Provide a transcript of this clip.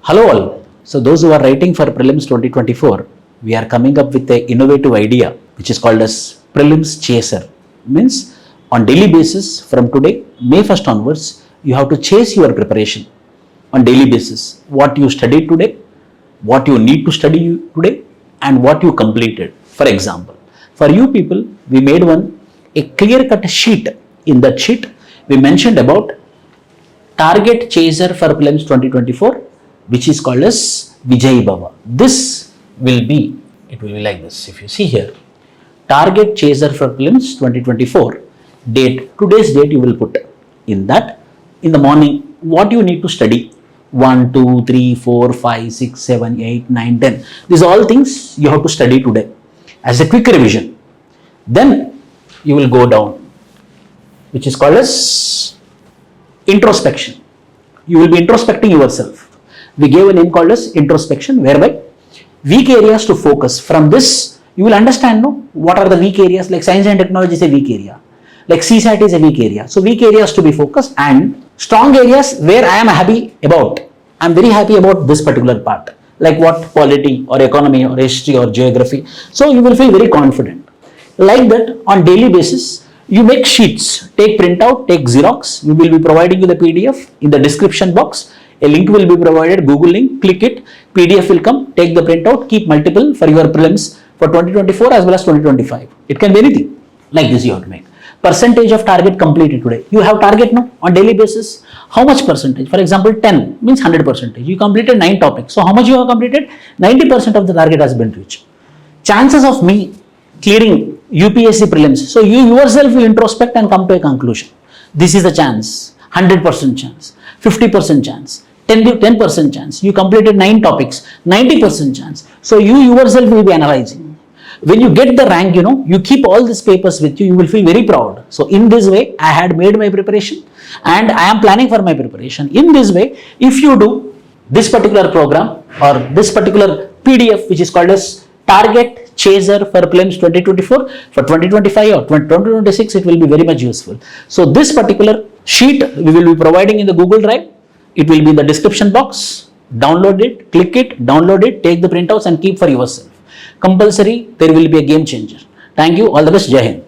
Hello all. So those who are writing for Prelims 2024, we are coming up with an innovative idea which is called as Prelims Chaser. Means on daily basis from today, May 1st onwards, you have to chase your preparation on daily basis. What you studied today, what you need to study today, and what you completed. For example, for you people, we made a clear-cut sheet. In that sheet, we mentioned about target chaser for Prelims 2024, which is called as Vijayebhava. It will be like this. If you see here, target chaser for Prelims 2024, today's date you will put in that. In the morning, what you need to study, 1, 2, 3, 4, 5, 6, 7, 8, 9, 10. These are all things you have to study today as a quick revision. Then you will go down, which is called as introspection. You will be introspecting yourself. We gave a name called as introspection, whereby weak areas to focus. From this, you will understand what are the weak areas. Like science and technology is a weak area. Like CSAT is a weak area. So weak areas to be focused, and strong areas where I am happy about. I am very happy about this particular part. Like what? Polity or economy or history or geography. So you will feel very confident. Like that, on daily basis, you make sheets. Take printout, take Xerox. We will be providing you the PDF in the description box. A link will be provided, Google link, click it, PDF will come, take the printout, keep multiple for your prelims for 2024 as well as 2025. It can be anything. Like this you have to make. Percentage of target completed today. You have target on daily basis. How much percentage? For example, 10 means 100%. You completed 9 topics. So how much you have completed? 90% of the target has been reached. Chances of me clearing UPSC prelims. So you yourself will introspect and come to a conclusion. This is the chance. 100% chance. 50% chance. 10% chance. You completed 9 topics, 90% chance. So you yourself will be analyzing. When you get the rank, you keep all these papers with you, you will feel very proud. So in this way, I had made my preparation and I am planning for my preparation. In this way, if you do this particular program or this particular PDF, which is called as Target Chaser for Prelims 2024, for 2025 or 2026, it will be very much useful. So this particular sheet we will be providing in the Google Drive. It will be in the description box. Download it, click it, download it, take the printouts and keep for yourself. Compulsory, there will be a game changer. Thank you. All the best. Jai Hind.